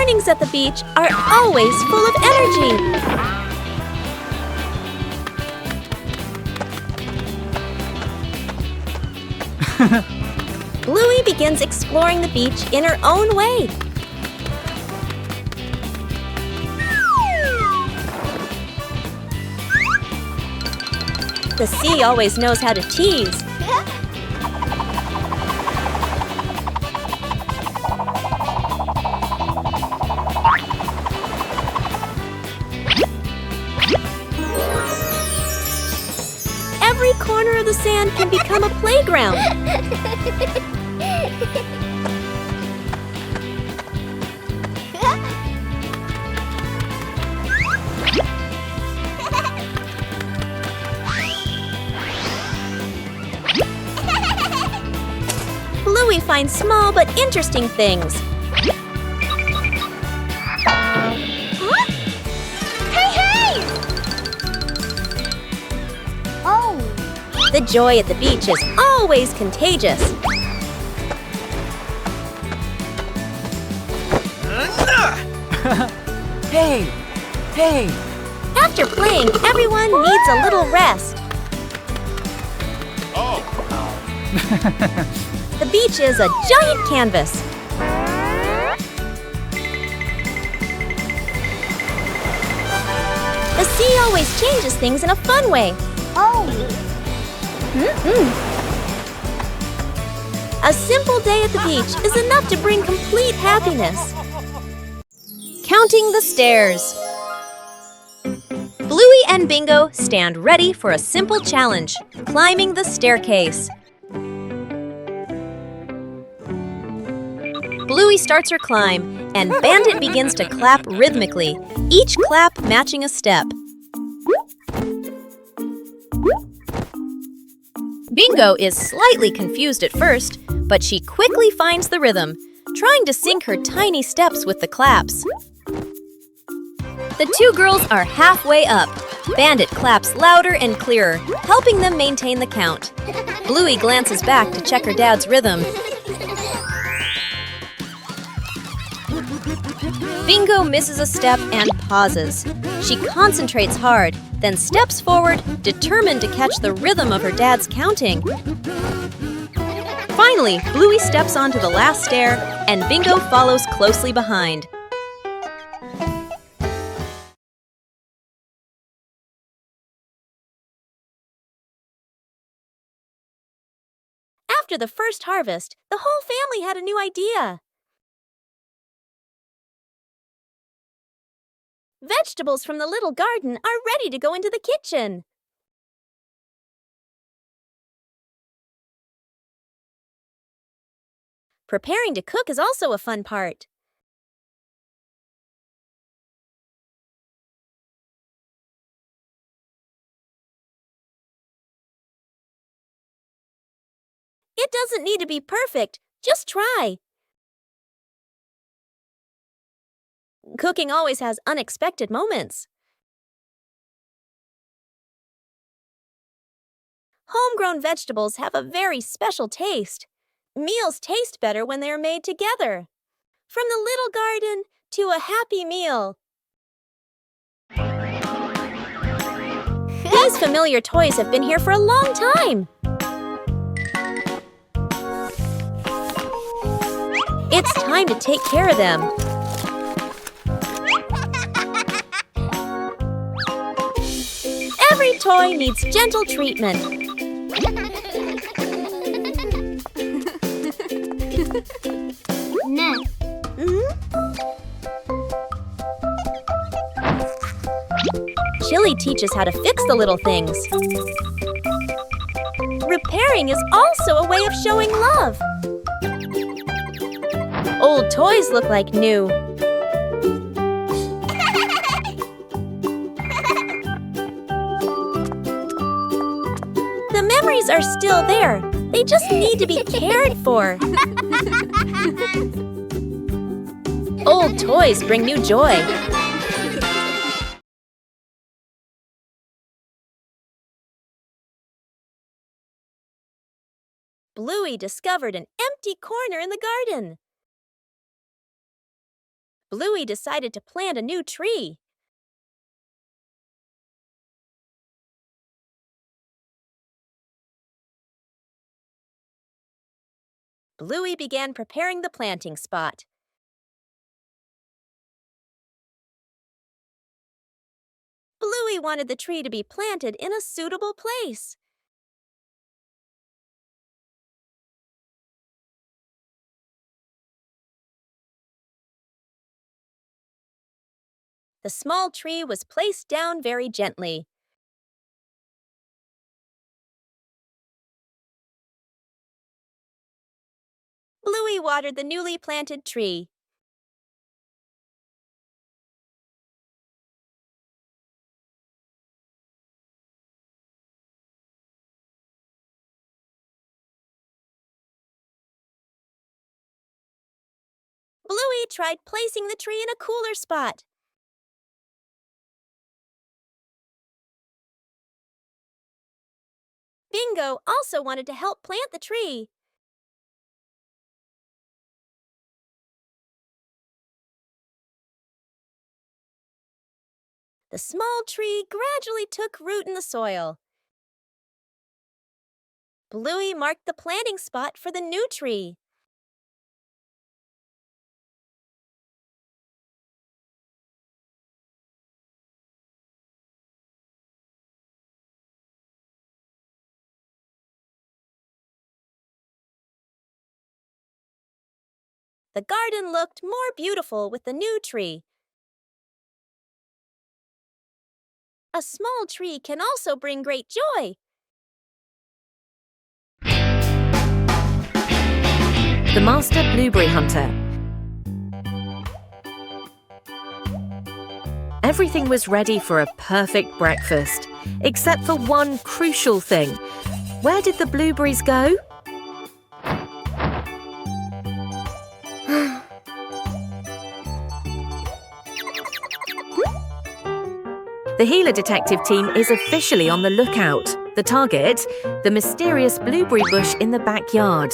mornings at the beach are always full of energy. Bluey begins exploring the beach in her own way. The sea always knows how to tease. Every corner of the sand can become a playground. Bluey finds small but interesting things. Huh? Hey! Oh! The joy at the beach is always contagious. Hey! After playing, everyone needs a little rest. Oh! The beach is a giant canvas. The sea always changes things in a fun way. Oh! A simple day at the beach is enough to bring complete happiness. Counting the stairs. Bluey and Bingo stand ready for a simple challenge, climbing the staircase. Bluey starts her climb, and Bandit begins to clap rhythmically, each clap matching a step. Bingo is slightly confused at first, but she quickly finds the rhythm, trying to sync her tiny steps with the claps. The two girls are halfway up. Bandit claps louder and clearer, helping them maintain the count. Bluey glances back to check her dad's rhythm. Bingo misses a step and pauses. She concentrates hard, then steps forward, determined to catch the rhythm of her dad's counting. Finally, Bluey steps onto the last stair, and Bingo follows closely behind. After the first harvest, the whole family had a new idea. Vegetables from the little garden are ready to go into the kitchen. Preparing to cook is also a fun part. It doesn't need to be perfect, just try. Cooking always has unexpected moments. Homegrown vegetables have a very special taste. Meals taste better when they are made together. From the little garden to a happy meal. These familiar toys have been here for a long time. It's time to take care of them. Every toy needs gentle treatment. Next. Chili teaches how to fix the little things. Repairing is also a way of showing love. Old toys look like new. The memories are still there. They just need to be cared for. Old toys bring new joy. Bluey discovered an empty corner in the garden. Bluey decided to plant a new tree. Bluey began preparing the planting spot. Bluey wanted the tree to be planted in a suitable place. The small tree was placed down very gently. Bluey watered the newly planted tree. Bluey tried placing the tree in a cooler spot. Bingo also wanted to help plant the tree. The small tree gradually took root in the soil. Bluey marked the planting spot for the new tree. The garden looked more beautiful with the new tree. A small tree can also bring great joy. The Master Blueberry Hunter. Everything was ready for a perfect breakfast, except for one crucial thing. Where did the blueberries go? The Healer Detective team is officially on the lookout. The target, the mysterious blueberry bush in the backyard.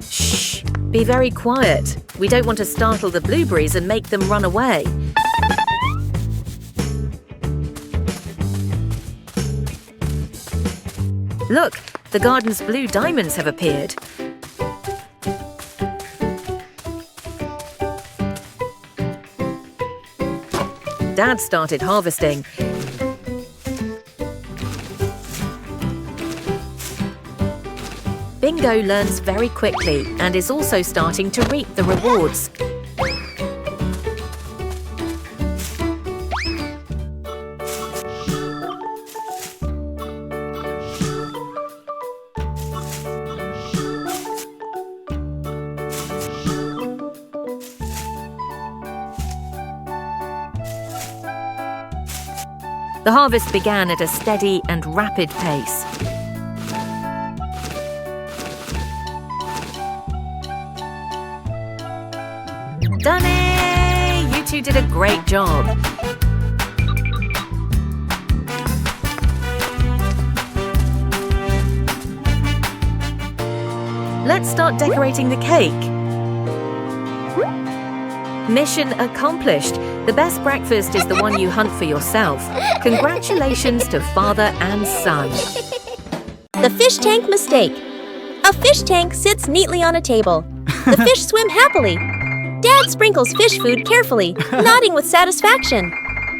Shh! Be very quiet. We don't want to startle the blueberries and make them run away. Look, the garden's blue diamonds have appeared. Dad started harvesting. Bingo learns very quickly and is also starting to reap the rewards. The harvest began at a steady and rapid pace. Done it! You two did a great job. Let's start decorating the cake. Mission accomplished. The best breakfast is the one you hunt for yourself. Congratulations to father and son. The fish tank mistake. A fish tank sits neatly on a table. The fish swim happily. Dad sprinkles fish food carefully, nodding with satisfaction.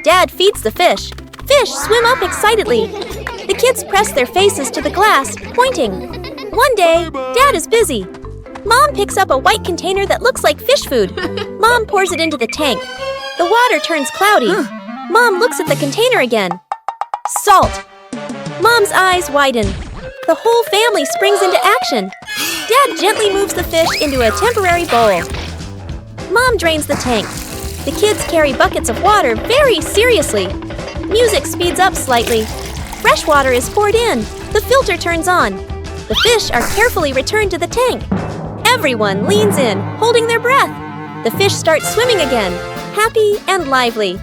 Dad feeds the fish. Fish swim up excitedly. The kids press their faces to the glass, pointing. One day, Dad is busy. Mom picks up a white container that looks like fish food. Mom pours it into the tank. The water turns cloudy. Mom looks at the container again. Salt. Mom's eyes widen. The whole family springs into action. Dad gently moves the fish into a temporary bowl. Mom drains the tank. The kids carry buckets of water very seriously. Music speeds up slightly. Fresh water is poured in. The filter turns on. The fish are carefully returned to the tank. Everyone leans in, holding their breath. The fish start swimming again, happy and lively.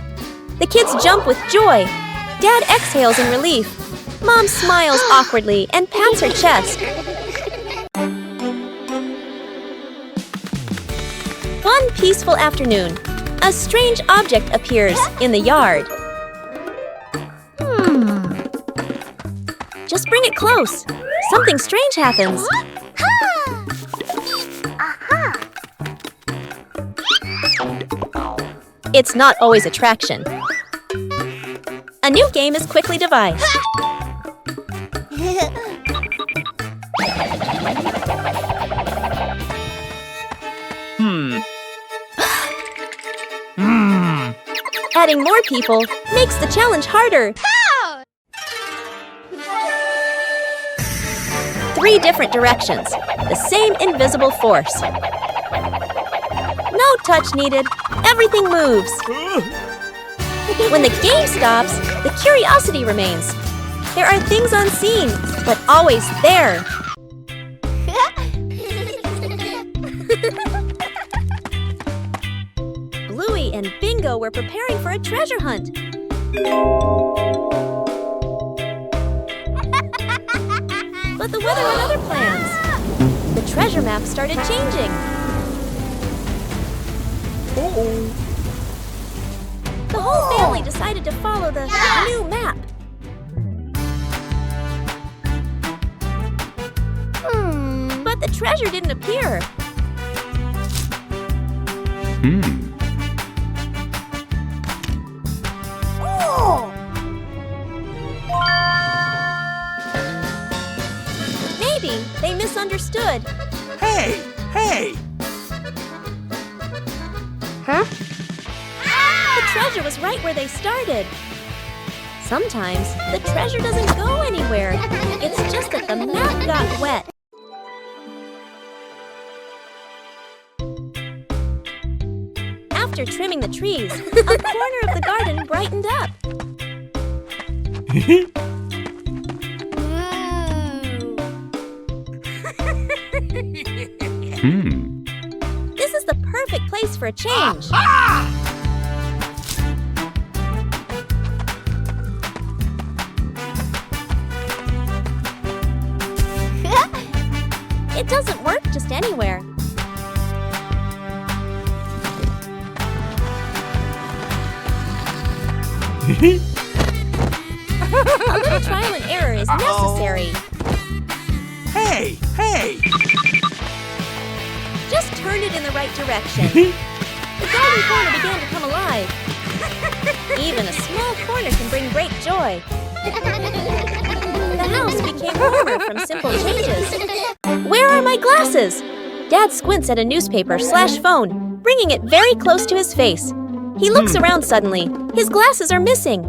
The kids jump with joy. Dad exhales in relief. Mom smiles awkwardly and pats her chest. One peaceful afternoon, a strange object appears in the yard. Just bring it close. Something strange happens. It's not always attraction. A new game is quickly devised. Adding more people makes the challenge harder. 3 different directions, the same invisible force. No touch needed, everything moves. When the game stops, the curiosity remains. There are things unseen, but always there. Bluey and Bingo were preparing for a treasure hunt. But the weather had other plans. The treasure map started changing. The whole family decided to follow the new map. But the treasure didn't appear. Maybe they misunderstood. Hey! The treasure was right where they started. Sometimes the treasure doesn't go anywhere. It's just that the map got wet. After trimming the trees, a corner of the garden brightened up. This is the perfect place for a change. It doesn't work just anywhere. A little trial and error is necessary. Hey! Just turn it in the right direction. The garden corner began to come alive. Even a small corner can bring great joy. The house became warmer from simple changes. Where are my glasses? Dad squints at a newspaper/phone, bringing it very close to his face. He looks around suddenly. His glasses are missing.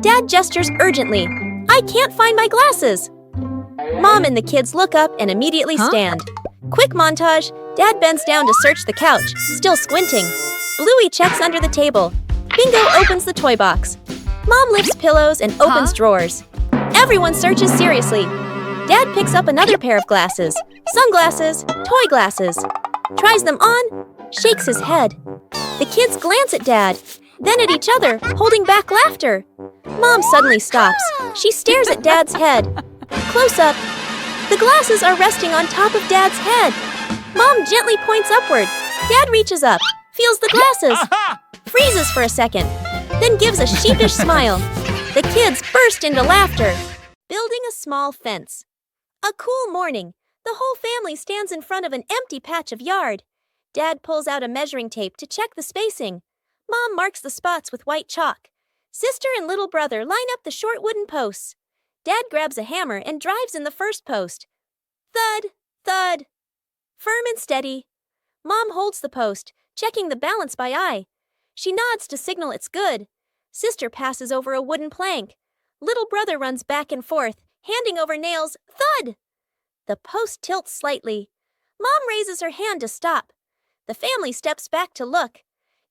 Dad gestures urgently. I can't find my glasses. Mom and the kids look up and immediately stand. Quick montage. Dad bends down to search the couch, still squinting. Bluey checks under the table. Bingo opens the toy box. Mom lifts pillows and opens drawers. Everyone searches seriously. Dad picks up another pair of glasses. Sunglasses, toy glasses. Tries them on, shakes his head. The kids glance at Dad, then at each other, holding back laughter. Mom suddenly stops. She stares at Dad's head. Close up. The glasses are resting on top of Dad's head. Mom gently points upward. Dad reaches up, feels the glasses, freezes for a second, then gives a sheepish smile. The kids burst into laughter. Building a small fence. A cool morning. The whole family stands in front of an empty patch of yard. Dad pulls out a measuring tape to check the spacing. Mom marks the spots with white chalk. Sister and little brother line up the short wooden posts. Dad grabs a hammer and drives in the first post. Thud, thud. Firm and steady. Mom holds the post, checking the balance by eye. She nods to signal it's good. Sister passes over a wooden plank. Little brother runs back and forth, handing over nails. Thud! The post tilts slightly. Mom raises her hand to stop. The family steps back to look.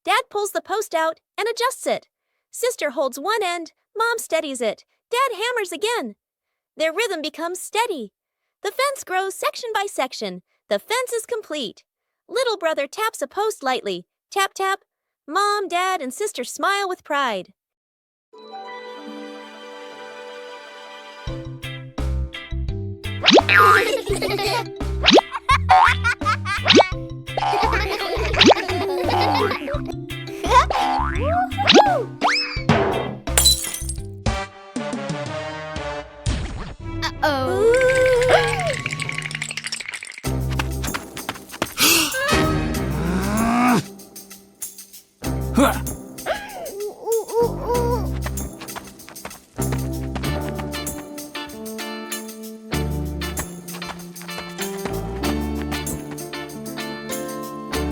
Dad pulls the post out and adjusts it. Sister holds one end. Mom steadies it. Dad hammers again. Their rhythm becomes steady. The fence grows section by section. The fence is complete. Little brother taps a post lightly. Tap, tap. Mom, Dad, and Sister smile with pride.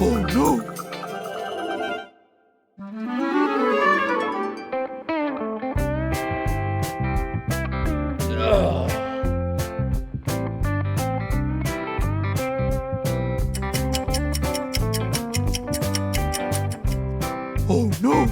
Oh no! Oh no!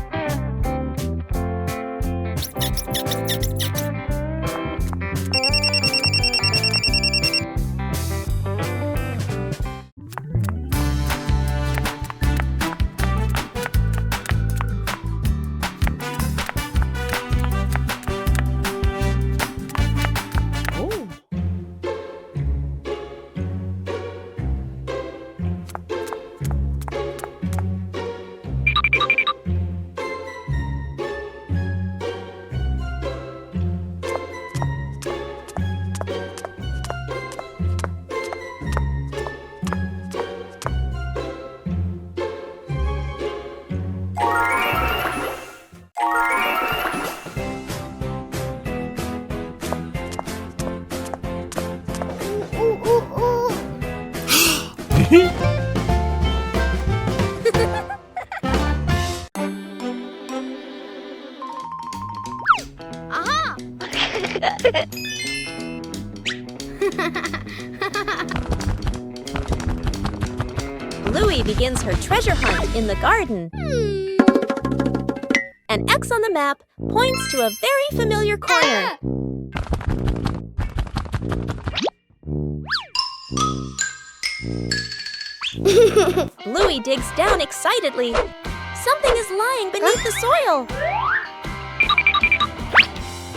Ooh, ooh, ooh. Aha! Bluey begins her treasure hunt in the garden. An X on the map points to a very familiar corner. Bluey digs down excitedly. Something is lying beneath the soil.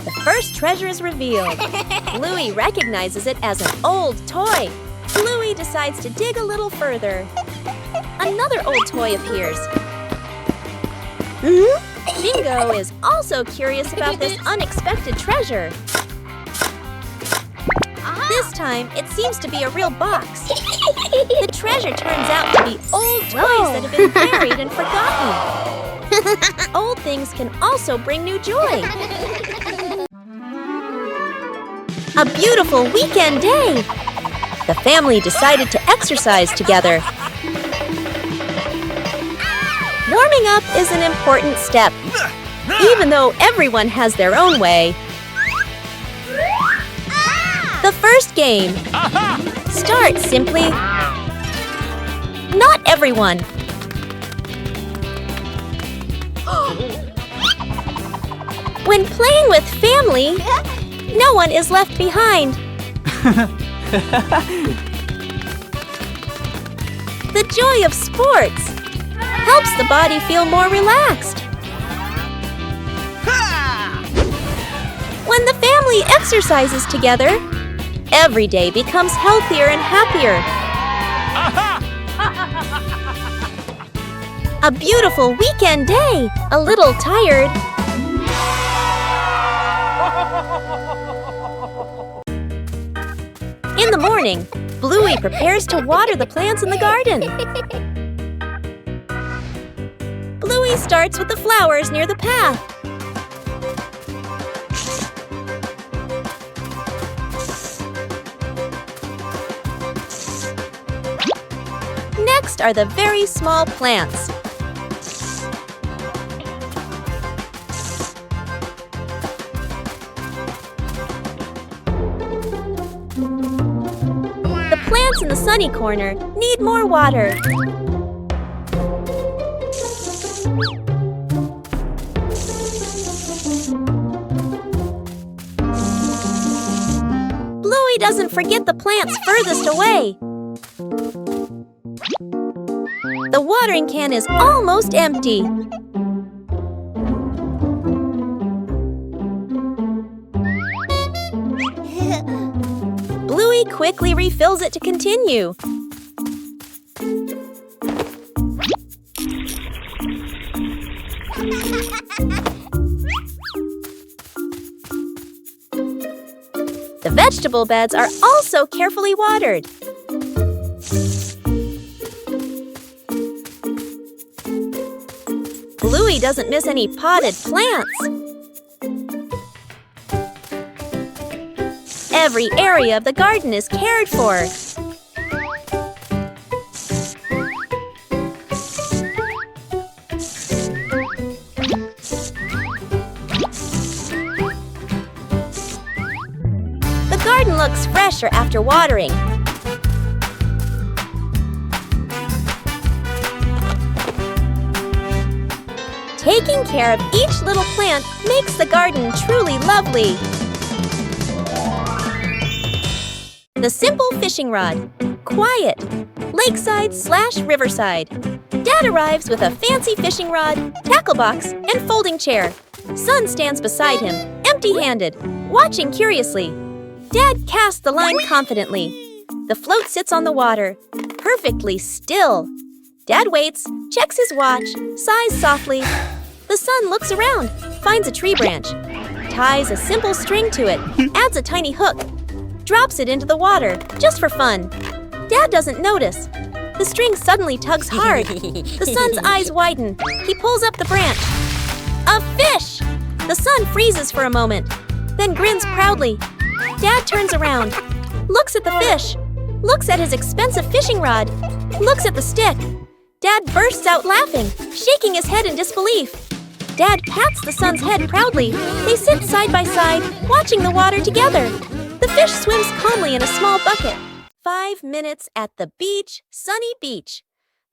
The first treasure is revealed. Bluey recognizes it as an old toy. Bluey decides to dig a little further. Another old toy appears. Bingo is also curious about this unexpected treasure. This time, it seems to be a real box. The treasure turns out to be old toys that have been buried and forgotten. Old things can also bring new joy. A beautiful weekend day. The family decided to exercise together. Warming up is an important step, even though everyone has their own way. The first game. Start simply. Not everyone. When playing with family, no one is left behind. The joy of sports helps the body feel more relaxed. When the family exercises together, every day becomes healthier and happier. A beautiful weekend day, a little tired. In the morning, Bluey prepares to water the plants in the garden. Bluey starts with the flowers near the path. Next are the very small plants. The plants in the sunny corner need more water. Bluey doesn't forget the plants furthest away. The watering can is almost empty. Bluey quickly refills it to continue. The vegetable beds are also carefully watered. Bluey doesn't miss any potted plants. Every area of the garden is cared for. fresher after watering. Taking care of each little plant makes the garden truly lovely. The simple fishing rod. Quiet. Lakeside/riverside. Dad arrives with a fancy fishing rod, tackle box, and folding chair. Son stands beside him, empty-handed, watching curiously. Dad casts the line confidently. The float sits on the water, perfectly still. Dad waits, checks his watch, sighs softly. The son looks around, finds a tree branch, ties a simple string to it, adds a tiny hook, drops it into the water, just for fun. Dad doesn't notice. The string suddenly tugs hard. The son's eyes widen. He pulls up the branch. A fish! The son freezes for a moment, then grins proudly. Dad turns around, looks at the fish, looks at his expensive fishing rod, looks at the stick. Dad bursts out laughing, shaking his head in disbelief. Dad pats the son's head proudly. They sit side by side, watching the water together. The fish swims calmly in a small bucket. 5 minutes at the beach, sunny beach.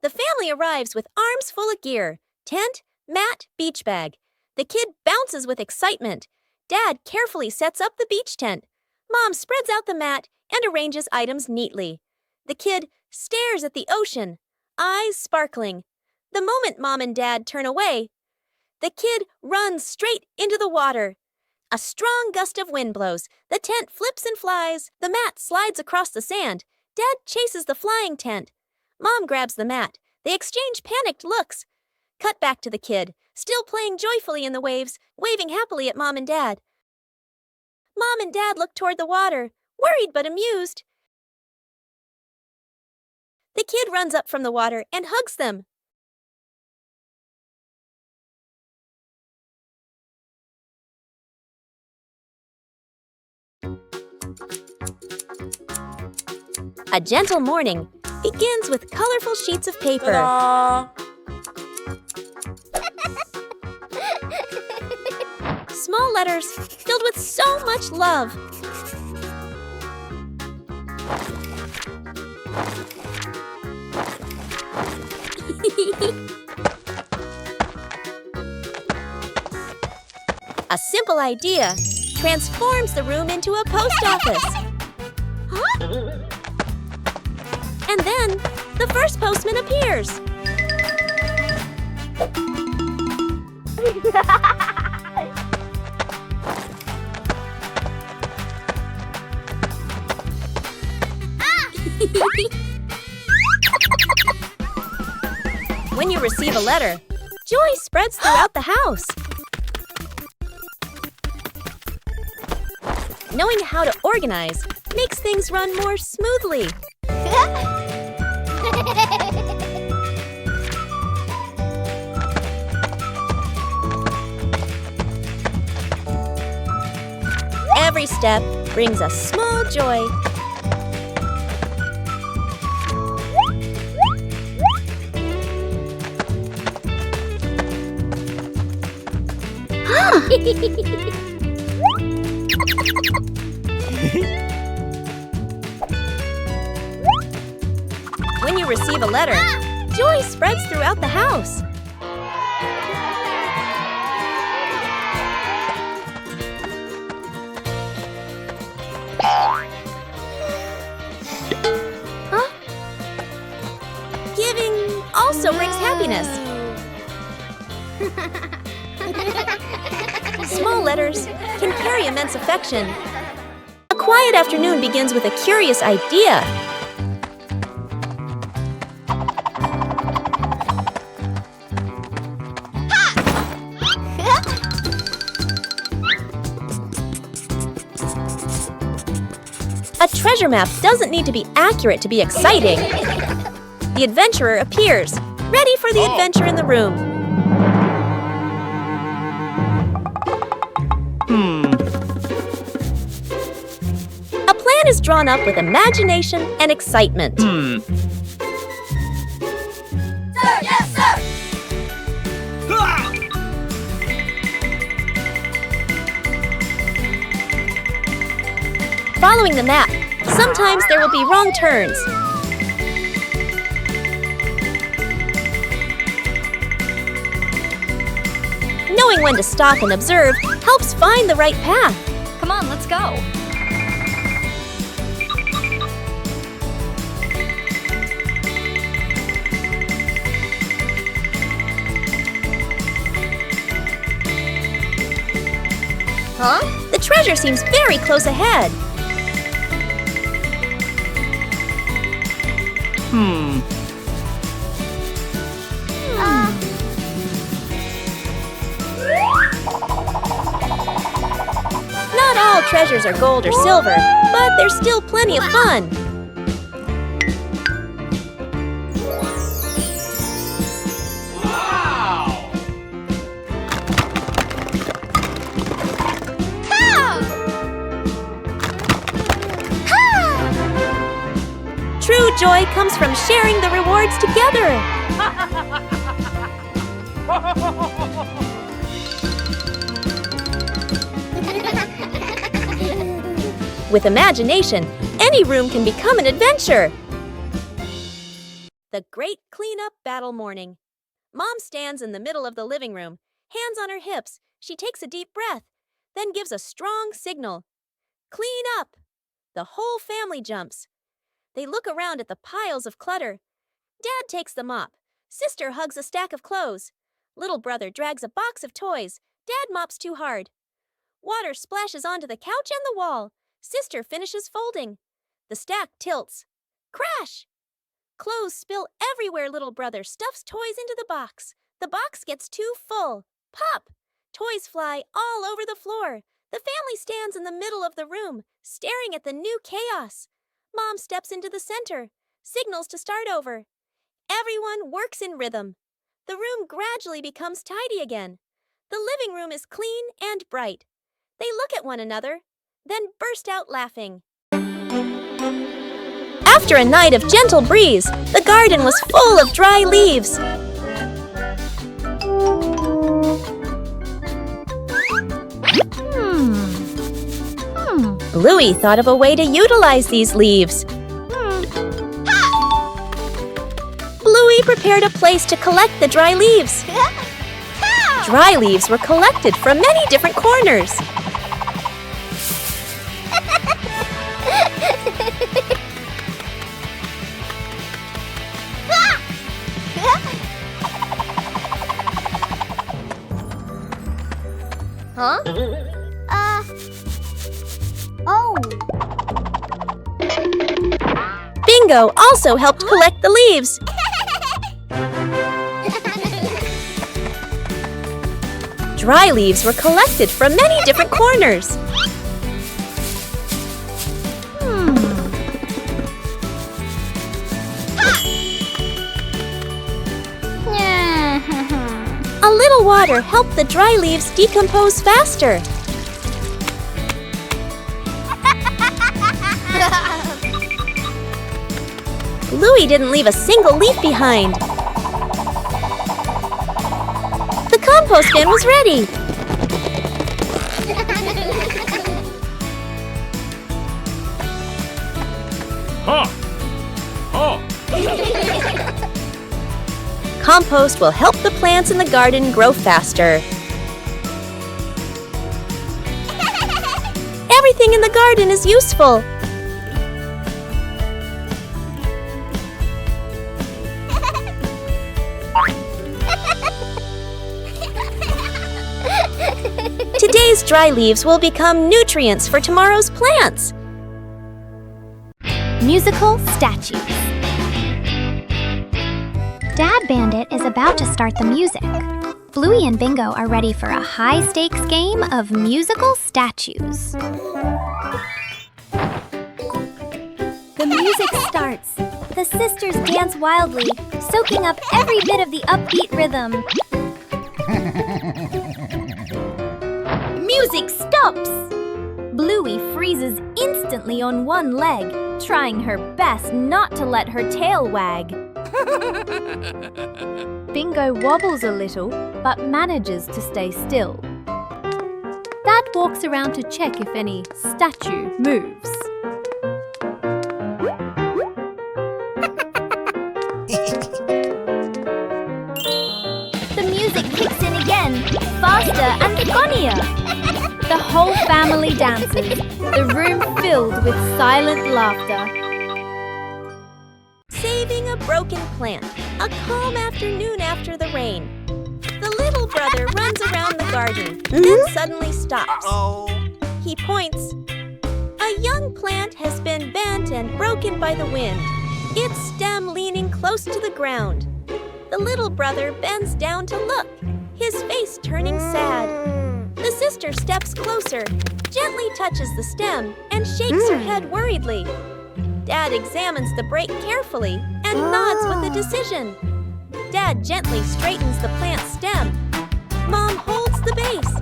The family arrives with arms full of gear. Tent, mat, beach bag. The kid bounces with excitement. Dad carefully sets up the beach tent. Mom spreads out the mat and arranges items neatly. The kid stares at the ocean, eyes sparkling. The moment Mom and Dad turn away, the kid runs straight into the water. A strong gust of wind blows. The tent flips and flies. The mat slides across the sand. Dad chases the flying tent. Mom grabs the mat. They exchange panicked looks. Cut back to the kid, still playing joyfully in the waves, waving happily at Mom and Dad. Mom and Dad look toward the water, worried but amused. The kid runs up from the water and hugs them. A gentle morning begins with colorful sheets of paper. Small letters filled with so much love. A simple idea transforms the room into a post office. Huh? And then, the first postman appears. When you receive a letter, joy spreads throughout the house. Knowing how to organize makes things run more smoothly. Every step brings a small joy. When you receive a letter, joy spreads throughout the house. Huh? Giving also brings happiness. Small letters can carry immense affection. A quiet afternoon begins with a curious idea. A treasure map doesn't need to be accurate to be exciting. The adventurer appears, ready for the adventure in the room. A plan is drawn up with imagination and excitement. Sir, yes, sir! Following the map, Sometimes there will be wrong turns. Knowing when to stop and observe helps find the right path. Come on, let's go. Huh? The treasure seems very close ahead. Not all treasures are gold or silver, but there's still plenty of fun. True joy comes from sharing the rewards together. With imagination, any room can become an adventure. The Great Cleanup Battle Morning. Mom stands in the middle of the living room, hands on her hips. She takes a deep breath, then gives a strong signal. Clean up! The whole family jumps. They look around at the piles of clutter. Dad takes the mop. Sister hugs a stack of clothes. Little brother drags a box of toys. Dad mops too hard. Water splashes onto the couch and the wall. Sister finishes folding. The stack tilts. Crash! Clothes spill everywhere. Little brother stuffs toys into the box. The box gets too full. Pop! Toys fly all over the floor. The family stands in the middle of the room, staring at the new chaos. Mom steps into the center, signals to start over. Everyone works in rhythm. The room gradually becomes tidy again. The living room is clean and bright. They look at one another, then burst out laughing. After a night of gentle breeze, the garden was full of dry leaves. Bluey thought of a way to utilize these leaves. Bluey prepared a place to collect the dry leaves. Dry leaves were collected from many different corners. Huh? Oh. Bingo also helped collect the leaves. Dry leaves were collected from many different corners. A little water helped the dry leaves decompose faster. Bluey didn't leave a single leaf behind. The compost bin was ready. Compost will help the plants in the garden grow faster. Everything in the garden is useful. Today's dry leaves will become nutrients for tomorrow's plants. Musical statues. Dad Bandit is about to start the music. Bluey and Bingo are ready for a high-stakes game of musical statues. The music starts. The sisters dance wildly, soaking up every bit of the upbeat rhythm. Music stops! Bluey freezes instantly on one leg, trying her best not to let her tail wag. Bingo wobbles a little, but manages to stay still. Dad walks around to check if any statue moves. The music kicks in again, faster and funnier. The whole family dances, the room filled with silent laughter. Saving a broken plant, a calm afternoon after the rain. The little brother runs around the garden, then suddenly stops. He points. A young plant has been bent and broken by the wind, its stem leaning close to the ground. The little brother bends down to look, his face turning sad. The sister steps closer, gently touches the stem, and shakes her head worriedly. Dad examines the break carefully and nods with a decision. Dad gently straightens the plant's stem. Mom holds the base,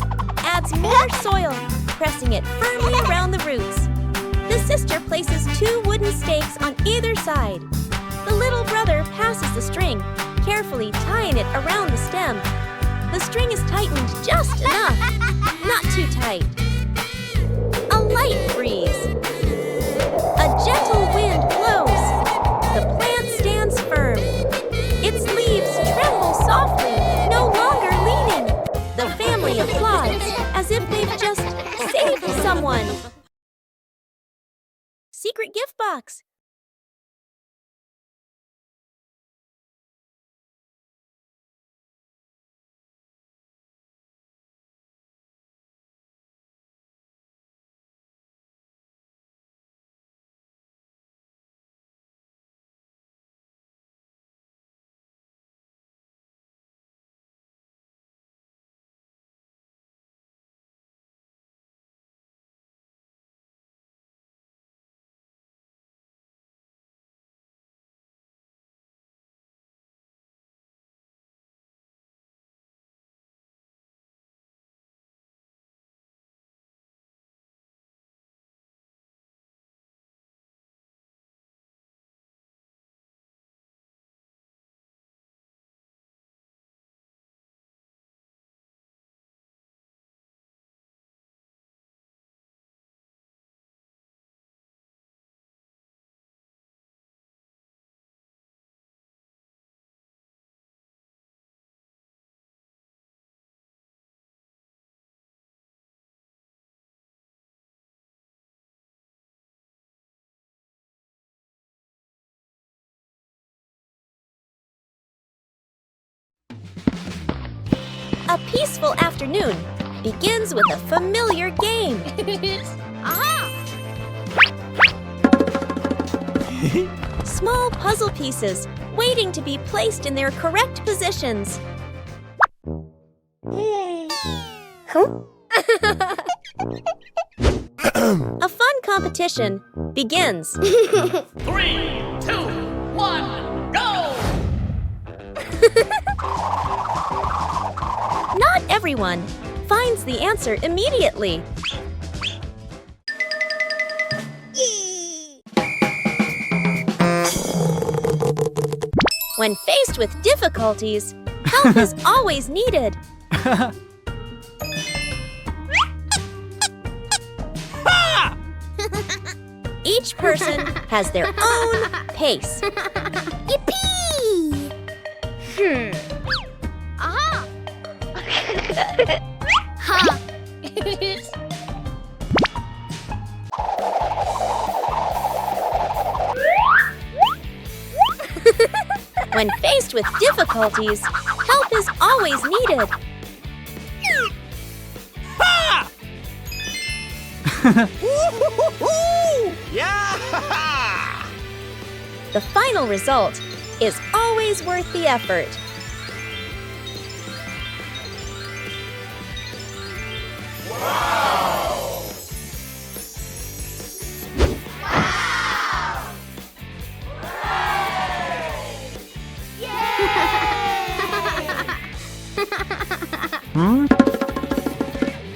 adds more soil, pressing it firmly around the roots. The sister places 2 wooden stakes on either side. The little brother passes the string, carefully tying it around the stem. The string is tightened just enough, not too tight. A light breeze. A gentle wind blows. The plant stands firm. Its leaves tremble softly, no longer leaning. The family applauds as if they've just saved someone. Secret gift box. A peaceful afternoon begins with a familiar game. Small puzzle pieces waiting to be placed in their correct positions. A fun competition begins. 3, 2, 1, go! Not everyone finds the answer immediately. When faced with difficulties, help is always needed. Each person has their own pace. Yippee! Aha! When faced with difficulties, help is always needed. Yeah! The final result is always worth the effort.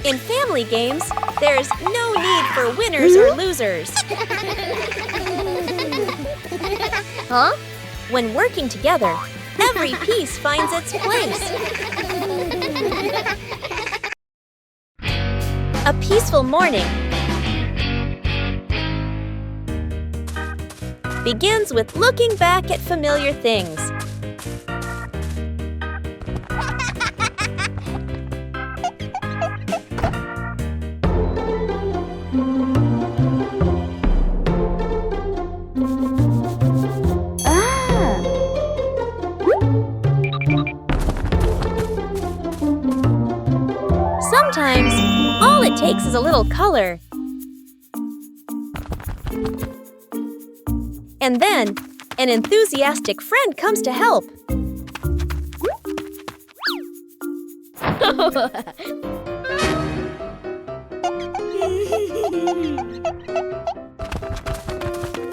In family games, there's no need for winners or losers. Huh? When working together, every piece finds its place. A peaceful morning. begins with looking back at familiar things. Sometimes, all it takes is a little color. And then, an enthusiastic friend comes to help.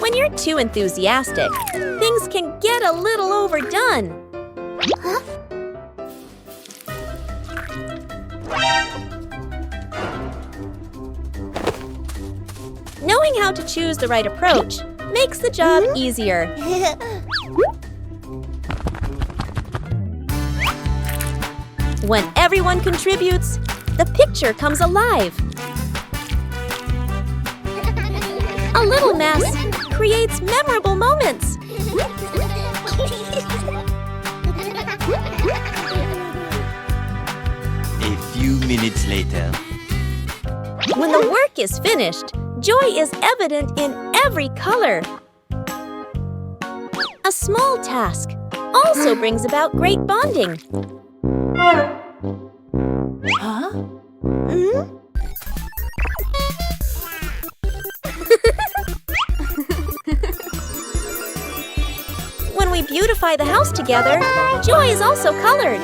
When you're too enthusiastic, things can get a little overdone. Knowing how to choose the right approach makes the job easier. When everyone contributes, the picture comes alive. A little mess creates memorable moments. A few minutes later. When the work is finished, joy is evident in every color. A small task also brings about great bonding. Huh? When we beautify the house together, joy is also colored.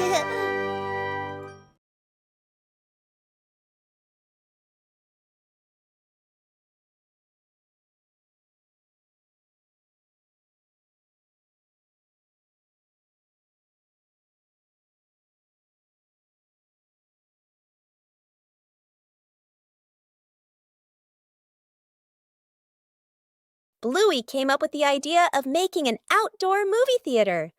Bluey came up with the idea of making an outdoor movie theater.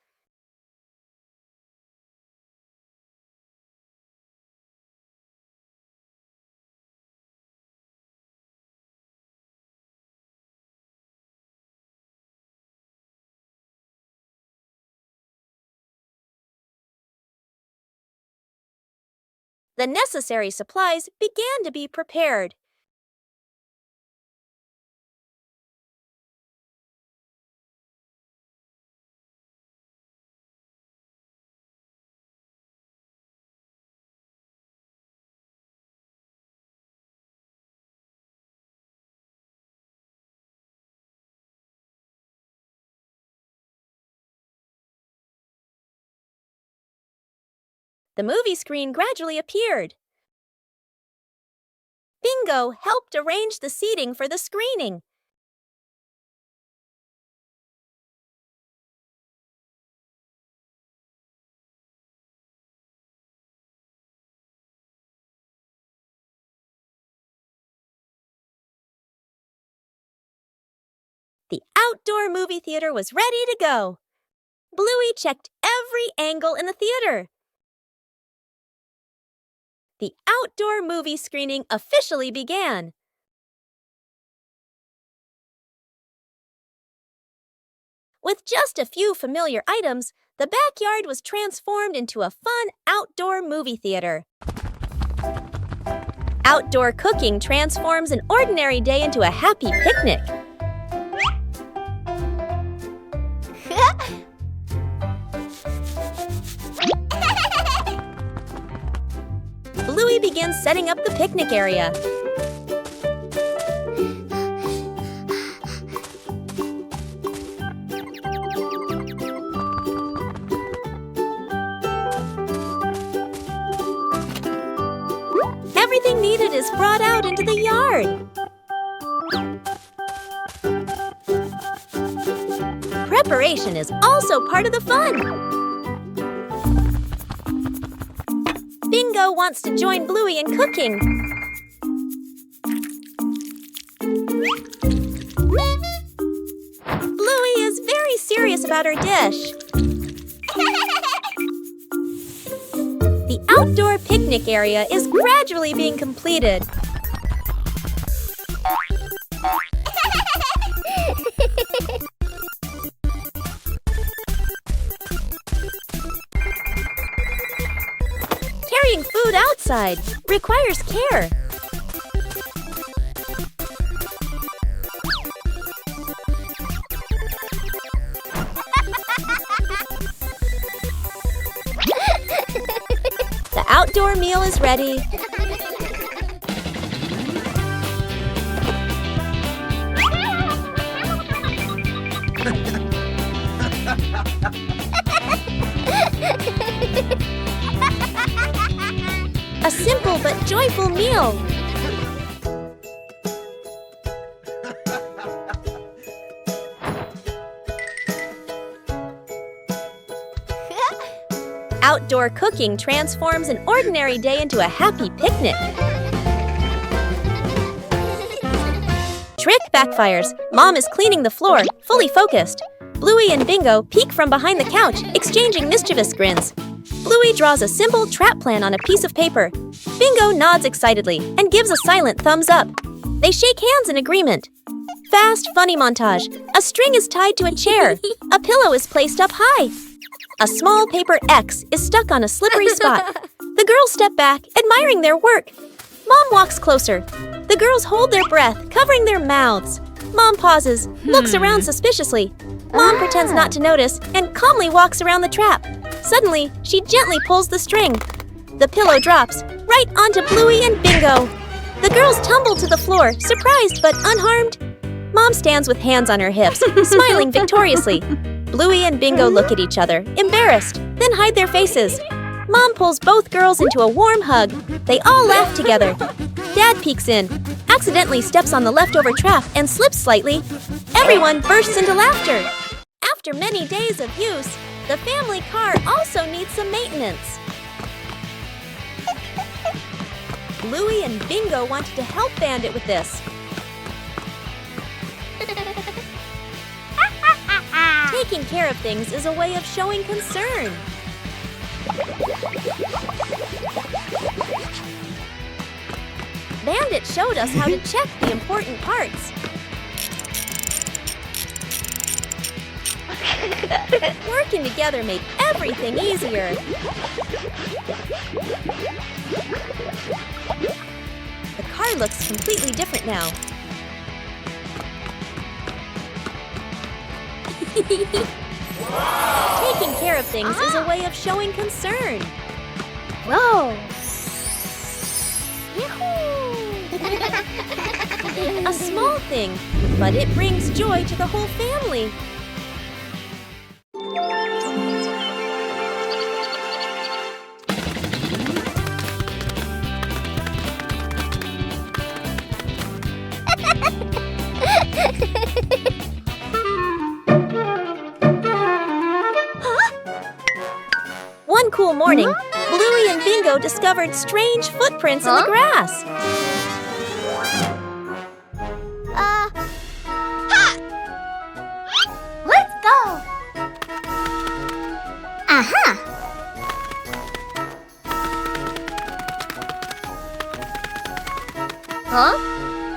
The necessary supplies began to be prepared. The movie screen gradually appeared. Bingo helped arrange the seating for the screening. The outdoor movie theater was ready to go. Bluey checked every angle in the theater. The outdoor movie screening officially began. With just a few familiar items, the backyard was transformed into a fun outdoor movie theater. Outdoor cooking transforms an ordinary day into a happy picnic. Bluey begins setting up the picnic area. Everything needed is brought out into the yard. Preparation is also part of the fun. Bingo wants to join Bluey in cooking. Bluey is very serious about her dish. The outdoor picnic area is gradually being completed. food outside. Requires care. The outdoor meal is ready. A simple but joyful meal. Outdoor cooking transforms an ordinary day into a happy picnic. Trick backfires. Mom is cleaning the floor, fully focused. Bluey and Bingo peek from behind the couch, exchanging mischievous grins. Bluey draws a simple trap plan on a piece of paper. Bingo nods excitedly and gives a silent thumbs up. They shake hands in agreement. Fast, funny montage. A string is tied to a chair. A pillow is placed up high. A small paper X is stuck on a slippery spot. The girls step back, admiring their work. Mom walks closer. The girls hold their breath, covering their mouths. Mom pauses, looks around suspiciously. Mom pretends not to notice and calmly walks around the trap. Suddenly, she gently pulls the string. The pillow drops right onto Bluey and Bingo. The girls tumble to the floor, surprised but unharmed. Mom stands with hands on her hips, smiling victoriously. Bluey and Bingo look at each other, embarrassed, then hide their faces. Mom pulls both girls into a warm hug. They all laugh together. Dad peeks in, accidentally steps on the leftover trap and slips slightly. Everyone bursts into laughter. After many days of use, the family car also needs some maintenance. Bluey and Bingo wanted to help Bandit with this. Taking care of things is a way of showing concern. Bandit showed us how to check the important parts. Working together made everything easier. The car looks completely different now. Taking care of things is a way of showing concern. Whoa! A small thing, but it brings joy to the whole family. One cool morning, Bluey and Bingo discovered strange footprints in the grass. Let's go! Aha!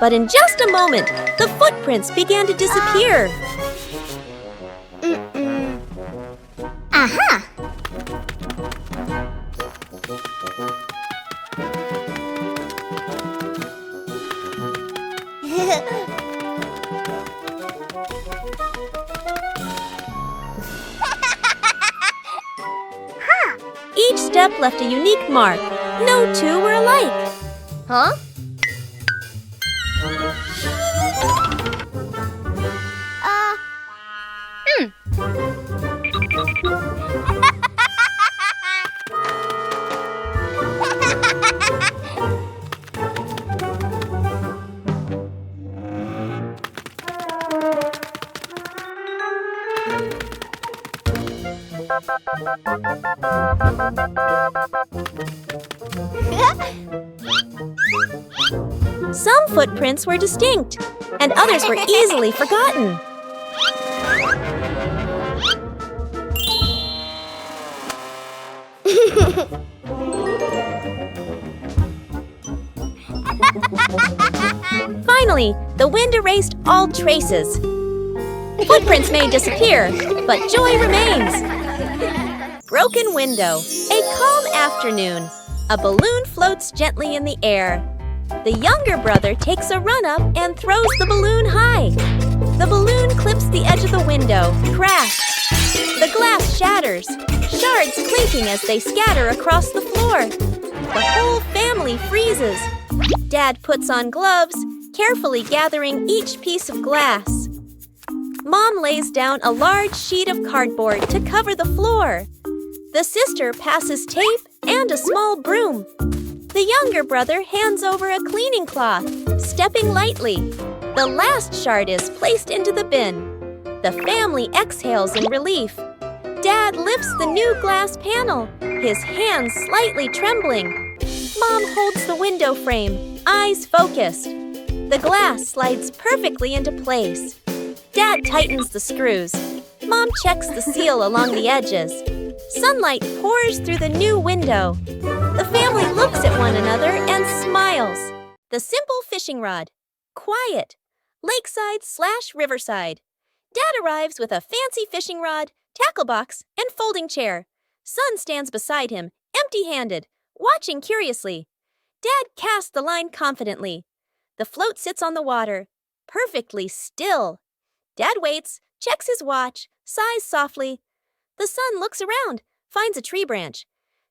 But in just a moment, the footprints began to disappear. Aha! Each step left a unique mark. No two were alike. Some footprints were distinct, and others were easily forgotten. Finally, the wind erased all traces. Footprints may disappear, but joy remains. Broken window. A calm afternoon. A balloon floats gently in the air. The younger brother takes a run up and throws the balloon high. The balloon clips the edge of the window. Crash! The glass shatters, shards clinking as they scatter across the floor. The whole family freezes. Dad puts on gloves, carefully gathering each piece of glass. Mom lays down a large sheet of cardboard to cover the floor. The sister passes tape and a small broom. The younger brother hands over a cleaning cloth, stepping lightly. The last shard is placed into the bin. The family exhales in relief. Dad lifts the new glass panel, his hands slightly trembling. Mom holds the window frame, eyes focused. The glass slides perfectly into place. Dad tightens the screws. Mom checks the seal along the edges. Sunlight pours through the new window. The family looks at one another and smiles. The simple fishing rod. Quiet. Lakeside/riverside. Dad arrives with a fancy fishing rod, tackle box, and folding chair. Son stands beside him, empty-handed, watching curiously. Dad casts the line confidently. The float sits on the water, perfectly still. Dad waits, checks his watch, sighs softly. The son looks around, finds a tree branch,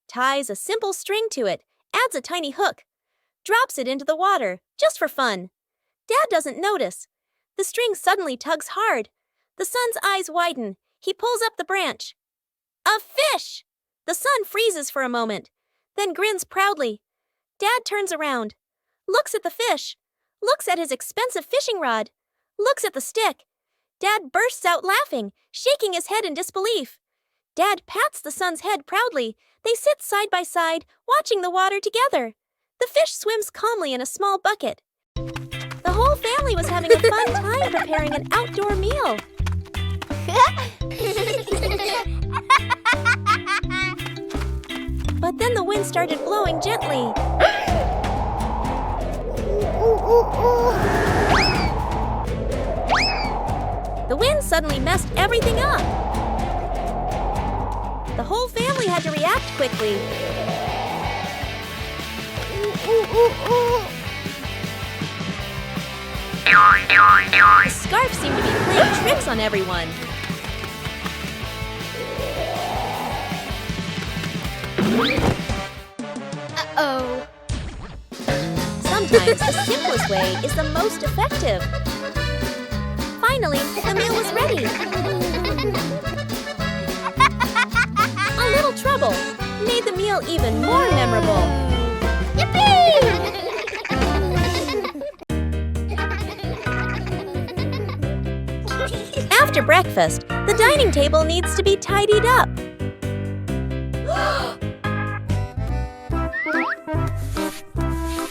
ties a simple string to it, adds a tiny hook, drops it into the water, just for fun. Dad doesn't notice. The string suddenly tugs hard. The son's eyes widen. He pulls up the branch. A fish! The son freezes for a moment, then grins proudly. Dad turns around, looks at the fish, looks at his expensive fishing rod, looks at the stick. Dad bursts out laughing, shaking his head in disbelief. Dad pats the son's head proudly. They sit side by side, watching the water together. The fish swims calmly in a small bucket. The whole family was having a fun time preparing an outdoor meal. But then the wind started blowing gently. The wind suddenly messed everything up. The whole family had to react quickly. The scarf seemed to be playing tricks on everyone. Uh-oh. Sometimes the simplest way is the most effective. Finally, the meal was ready. A little trouble made the meal even more memorable. Yippee! After breakfast, the dining table needs to be tidied up.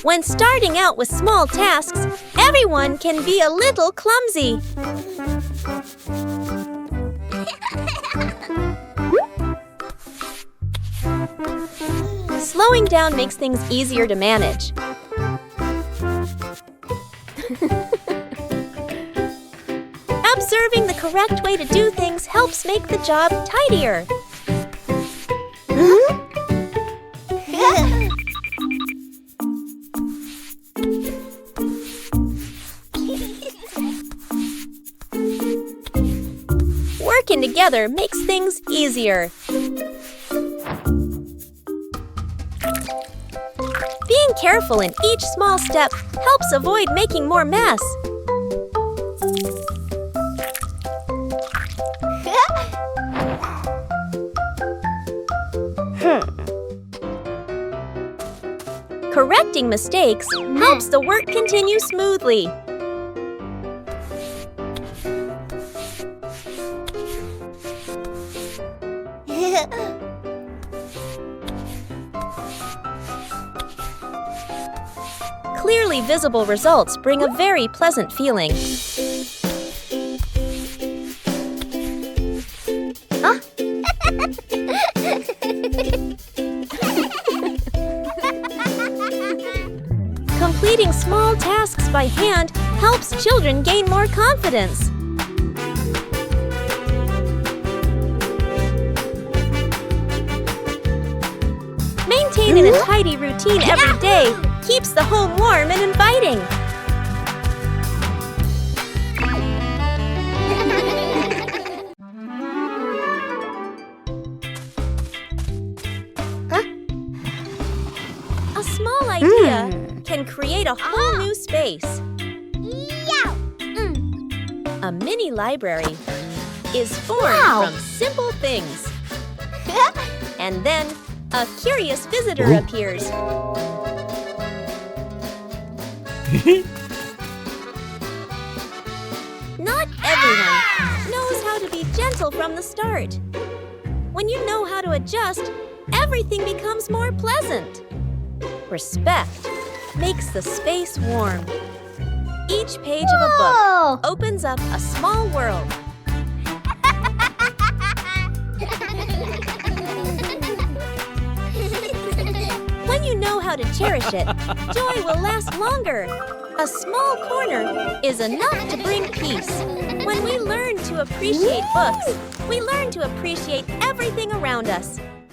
When starting out with small tasks, everyone can be a little clumsy. Slowing down makes things easier to manage. Observing the correct way to do things helps make the job tidier. Working together makes things easier. Being careful in each small step helps avoid making more mess. Correcting mistakes helps the work continue smoothly. Clearly visible results bring a very pleasant feeling. Completing small tasks by hand helps children gain more confidence. Maintain Being in a tidy routine every day keeps the home warm and inviting. A small idea can create a whole new space. A mini library is formed from simple things. And then a curious visitor appears. Not everyone knows how to be gentle from the start. When you know how to adjust, everything becomes more pleasant. Respect makes the space warm. Each page of a book opens up a small world. When you know how to cherish it, joy will last longer. A small corner is enough to bring peace. When we learn to appreciate books, we learn to appreciate everything around us.